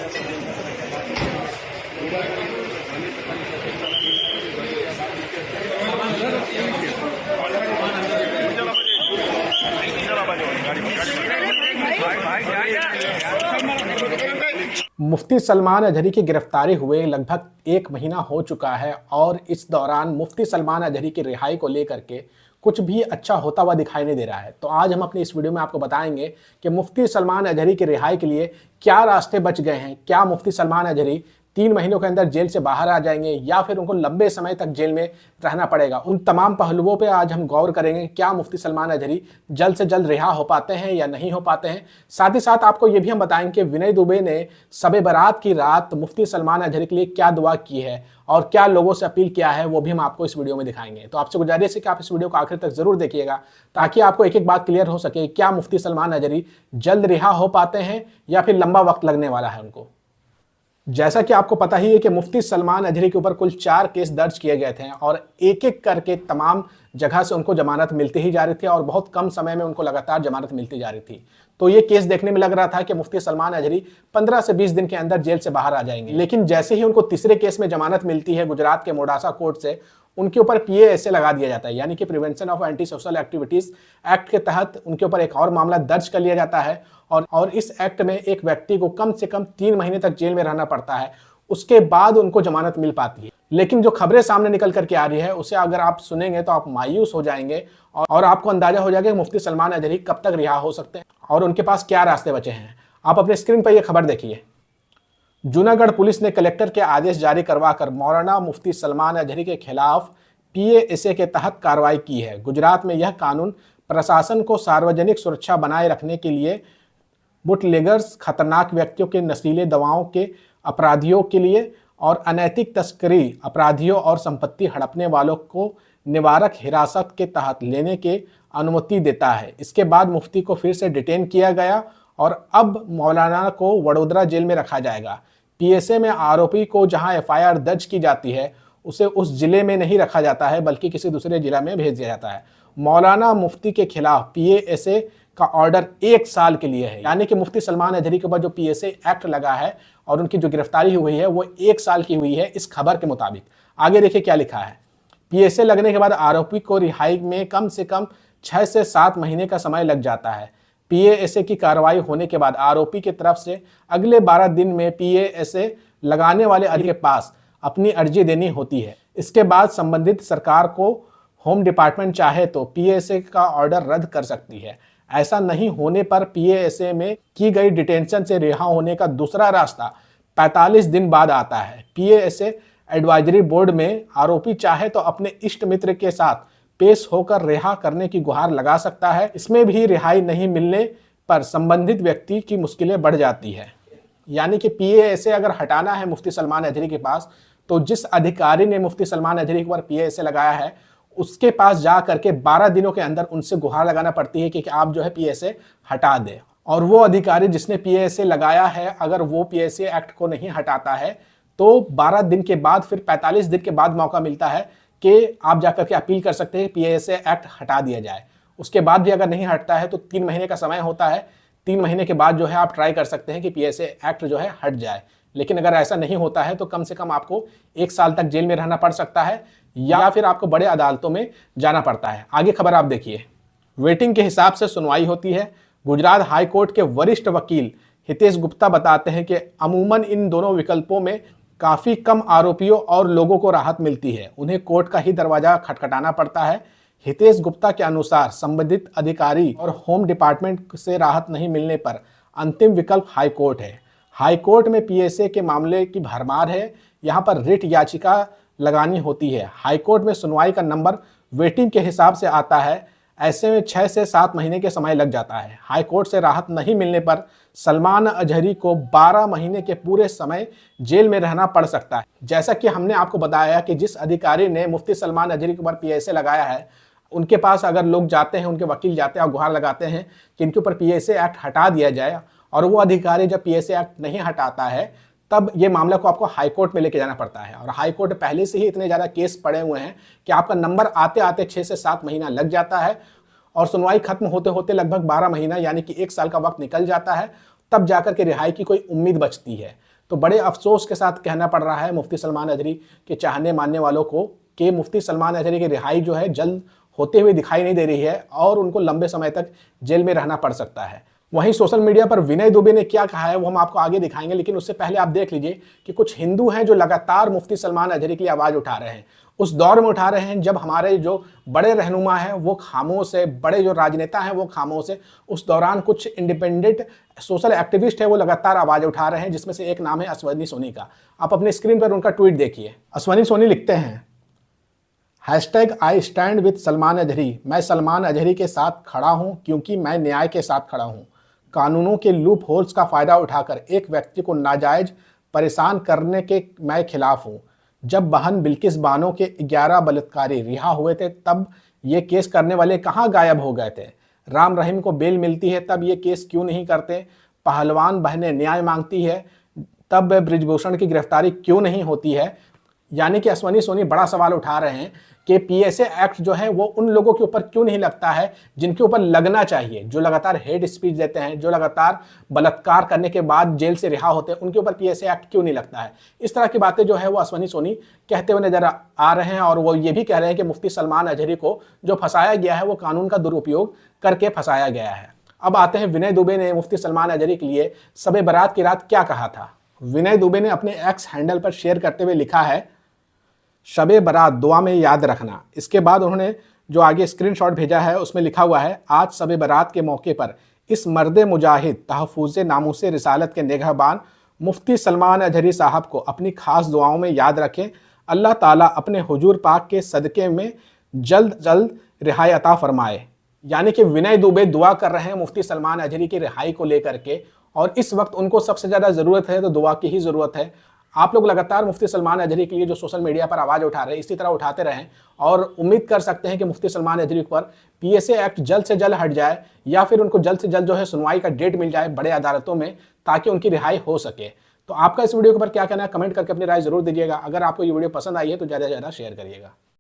मुफ्ती सलमान अजहरी की गिरफ्तारी हुए लगभग 1 महीना हो चुका है और इस दौरान मुफ्ती सलमान अजहरी की रिहाई को लेकर के कुछ भी अच्छा होता हुआ दिखाई नहीं दे रहा है। तो आज हम अपनी इस वीडियो में आपको बताएंगे कि मुफ्ती सलमान अजहरी की रिहाई के लिए क्या रास्ते बच गए हैं। क्या मुफ्ती सलमान अजहरी 3 महीनों के अंदर जेल से बाहर आ जाएंगे या फिर उनको लंबे समय तक जेल में रहना पड़ेगा। उन तमाम पहलुओं पे आज हम गौर करेंगे। क्या मुफ्ती सलमान अजहरी जल्द से जल्द रिहा हो पाते हैं या नहीं हो पाते हैं। साथ ही साथ आपको ये भी हम बताएंगे कि विनय दुबे ने शब बारात की रात मुफ्ती सलमान अजहरी के लिए क्या दुआ की है और क्या लोगों से अपील किया है, वो भी हम आपको इस वीडियो में दिखाएंगे। तो आपसे गुजारिश है कि आप इस वीडियो को आखिर तक जरूर देखिएगा ताकि आपको एक एक बात क्लियर हो सके। क्या मुफ्ती सलमान अजहरी जल्द रिहा हो पाते हैं या फिर लंबा वक्त लगने वाला है उनको। जैसा कि आपको पता ही है कि मुफ्ती सलमान अजहरी के ऊपर कुल 4 केस दर्ज किए गए थे और एक एक करके तमाम जगह से उनको जमानत मिलती ही जा रही थी और बहुत कम समय में उनको लगातार जमानत मिलती जा रही थी। तो ये केस देखने में लग रहा था कि मुफ्ती सलमान अजहरी 15 से 20 दिन के अंदर जेल से बाहर आ जाएंगे, लेकिन जैसे ही उनको तीसरे केस में जमानत मिलती है गुजरात के मोडासा कोर्ट से, उनके ऊपर PASA लगा दिया जाता है, यानी कि prevention of anti social activities act के तहत उनके ऊपर एक और मामला दर्ज कर लिया जाता है और इस एक्ट में एक व्यक्ति को कम से कम 3 महीने तक जेल में रहना पड़ता है, उसके बाद उनको जमानत मिल पाती है। लेकिन जो खबरें सामने निकल करके आ रही है उसे अगर आप सुनेंगे तो आप मायूस हो जाएंगे और आपको अंदाजा हो जाएगा कि मुफ्ती सलमान अजहरी कब तक रिहा हो सकते हैं और उनके पास क्या रास्ते बचे हैं। आप अपने स्क्रीन पर यह खबर देखिए। जूनागढ़ पुलिस ने कलेक्टर के आदेश जारी करवाकर मौलाना मुफ्ती सलमान अजहरी के खिलाफ PASA के तहत कार्रवाई की है। गुजरात में यह कानून प्रशासन को सार्वजनिक सुरक्षा बनाए रखने के लिए बुटलेगर्स, खतरनाक व्यक्तियों के नशीले दवाओं के अपराधियों के लिए और अनैतिक तस्करी अपराधियों और संपत्ति हड़पने वालों को निवारक हिरासत के तहत लेने के अनुमति देता है। इसके बाद मुफ्ती को फिर से डिटेन किया गया और अब मौलाना को वडोदरा जेल में रखा जाएगा। PASA में आरोपी को जहां FIR दर्ज की जाती है उसे उस जिले में नहीं रखा जाता है बल्कि किसी दूसरे जिला में भेज दिया जाता है। मौलाना मुफ्ती के खिलाफ PASA का ऑर्डर 1 साल के लिए है, यानी कि मुफ्ती सलमान अजहरी के ऊपर जो PASA एक्ट लगा है और उनकी जो गिरफ्तारी हुई है वो 1 साल की हुई है इस खबर के मुताबिक। आगे देखिए क्या लिखा है। PASA लगने के बाद आरोपी को रिहाई में कम से कम 6 से 7 महीने का समय लग जाता है। PASA की कार्रवाई होने के बाद आरोपी की तरफ से अगले 12 दिन में PASA लगाने वाले अधिकारी के पास अपनी अर्जी देनी होती है। इसके बाद संबंधित सरकार को होम डिपार्टमेंट चाहे तो PASA का ऑर्डर रद्द कर सकती है। ऐसा नहीं होने पर PASA में की गई डिटेंशन से रिहा होने का दूसरा रास्ता 45 दिन बाद आता है। PASA एडवाइजरी बोर्ड में आरोपी चाहे तो अपने इष्ट मित्र के साथ पेश होकर रिहा करने की गुहार लगा सकता है। इसमें भी रिहाई नहीं मिलने पर संबंधित व्यक्ति की मुश्किलें बढ़ जाती है। यानी कि PASA अगर हटाना है मुफ्ती सलमान अजहरी के पास तो जिस अधिकारी ने मुफ्ती सलमान अजहरी के ऊपर PASA लगाया है उसके पास जा करके 12 दिनों के अंदर उनसे गुहार लगाना पड़ती है कि आप जो है PASA हटा दें। और वो अधिकारी जिसने PASA लगाया है अगर वो PASA एक्ट को नहीं हटाता है तो 12 दिन के बाद फिर 45 दिन के बाद मौका मिलता है कि आप जाकर के अपील कर सकते हैं PASA एक्ट हटा दिया जाए। उसके बाद भी अगर नहीं हटता है तो 3 महीने का समय होता है। 3 महीने के बाद जो है आप ट्राई कर सकते हैं कि PASA एक्ट जो है हट जाए। लेकिन अगर ऐसा नहीं होता है तो कम से कम आपको 1 साल तक जेल में रहना पड़ सकता है या फिर आपको बड़े अदालतों में जाना पड़ता है। आगे खबर आप देखिए। वेटिंग के हिसाब से सुनवाई होती है। गुजरात हाई कोर्ट के वरिष्ठ वकील हितेश गुप्ता बताते हैं कि अमूमन इन दोनों विकल्पों में काफ़ी कम आरोपियों और लोगों को राहत मिलती है। उन्हें कोर्ट का ही दरवाजा खटखटाना पड़ता है। हितेश गुप्ता के अनुसार संबंधित अधिकारी और होम डिपार्टमेंट से राहत नहीं मिलने पर अंतिम विकल्प हाई कोर्ट है। हाई कोर्ट में PASA के मामले की भरमार है। यहाँ पर रिट याचिका लगानी होती है। हाई कोर्ट में सुनवाई का नंबर वेटिंग के हिसाब से आता है। ऐसे में 6 से 7 महीने के समय लग जाता है। हाई कोर्ट से राहत नहीं मिलने पर सलमान अजहरी को 12 महीने के पूरे समय जेल में रहना पड़ सकता है। जैसा कि हमने आपको बताया कि जिस अधिकारी ने मुफ्ती सलमान अजहरी के ऊपर PASA लगाया है उनके पास अगर लोग जाते हैं, उनके वकील जाते हैं और गुहार लगाते हैं कि इनके ऊपर PASA एक्ट हटा दिया जाए और वो अधिकारी जब PASA एक्ट नहीं हटाता है तब ये मामला को आपको हाई कोर्ट में लेके जाना पड़ता है। और हाई कोर्ट पहले से ही इतने ज़्यादा केस पड़े हुए हैं कि आपका नंबर आते आते 6 से 7 महीना लग जाता है और सुनवाई खत्म होते होते लगभग 12 महीना यानी कि 1 साल का वक्त निकल जाता है। तब जाकर के रिहाई की कोई उम्मीद बचती है। तो बड़े अफसोस के साथ कहना पड़ रहा है मुफ्ती सलमान अजहरी के चाहने मानने वालों को कि मुफ्ती सलमान अजहरी की रिहाई जो है जल्द होते हुए दिखाई नहीं दे रही है और उनको लंबे समय तक जेल में रहना पड़ सकता है। वहीं सोशल मीडिया पर विनय दुबे ने क्या कहा है वो हम आपको आगे दिखाएंगे, लेकिन उससे पहले आप देख लीजिए कि कुछ हिंदू हैं जो लगातार मुफ्ती सलमान अजहरी के लिए आवाज़ उठा रहे हैं। उस दौर में उठा रहे हैं जब हमारे जो बड़े रहनुमा हैं वो खामोश है, बड़े जो राजनेता हैं वो खामोश है। उस दौरान कुछ इंडिपेंडेंट सोशल एक्टिविस्ट है वो लगातार आवाज़ उठा रहे हैं, जिसमें से एक नाम है अश्वनी सोनी का। आप अपने स्क्रीन पर उनका ट्वीट देखिए। अश्वनी सोनी लिखते हैं, #I stand with Salman Azhari. मैं सलमान अजहरी के साथ खड़ा हूं क्योंकि मैं न्याय के साथ खड़ा हूं। कानूनों के लूप होल्स का फ़ायदा उठाकर एक व्यक्ति को नाजायज परेशान करने के मैं खिलाफ हूं। जब बहन बिल्किस बानो के 11 बलात्कारी रिहा हुए थे तब ये केस करने वाले कहाँ गायब हो गए थे? राम रहीम को बेल मिलती है तब ये केस क्यों नहीं करते? पहलवान बहनें न्याय मांगती है तब ब्रिजभूषण की गिरफ्तारी क्यों नहीं होती है? यानी कि अश्वनी सोनी बड़ा सवाल उठा रहे हैं कि पीएसए एक्ट जो है वो उन लोगों के ऊपर क्यों नहीं लगता है जिनके ऊपर लगना चाहिए, जो लगातार हेड स्पीच देते हैं, जो लगातार बलात्कार करने के बाद जेल से रिहा होते हैं, उनके ऊपर पीएसए एक्ट क्यों नहीं लगता है। इस तरह की बातें जो है वो अश्वनी सोनी कहते हुए नजर आ रहे हैं और वो ये भी कह रहे हैं कि मुफ्ती सलमान अजहरी को जो फंसाया गया है वो कानून का दुरुपयोग करके फंसाया गया है। अब आते हैं विनय दुबे ने मुफ्ती सलमान अजहरी के लिए शब बारात की रात क्या कहा था। विनय दुबे ने अपने एक्स हैंडल पर शेयर करते हुए लिखा है, शबे बारात दुआ में याद रखना। इसके बाद उन्होंने जो आगे स्क्रीनशॉट भेजा है उसमें लिखा हुआ है, आज शबे बारात के मौके पर इस मर्द मुजाहिद तहफ़्फ़ुज़ नामूस रिसालत के निगहबान मुफ्ती सलमान अजहरी साहब को अपनी खास दुआओं में याद रखें। अल्लाह ताला अपने हुजूर पाक के सदक़े में जल्द जल्द रिहाई अता फरमाए। यानी कि विनय दुबे दुआ कर रहे हैं मुफ्ती सलमान अजहरी की रिहाई को लेकर के, और इस वक्त उनको सबसे ज़्यादा ज़रूरत है तो दुआ की ही ज़रूरत है। आप लोग लगातार मुफ्ती सलमान अजहरी के लिए जो सोशल मीडिया पर आवाज़ उठा रहे हैं इसी तरह उठाते रहें और उम्मीद कर सकते हैं कि मुफ्ती सलमान अजहरी पर पीएसए एक्ट जल्द से जल्द हट जाए या फिर उनको जल्द से जल्द जो है सुनवाई का डेट मिल जाए बड़े अदालतों में, ताकि उनकी रिहाई हो सके। तो आपका इस वीडियो के ऊपर क्या कहना है, कमेंट करके अपनी राय जरूर दीजिएगा। अगर आपको ये वीडियो पसंद आई है तो ज़्यादा से ज़्यादा शेयर करिएगा।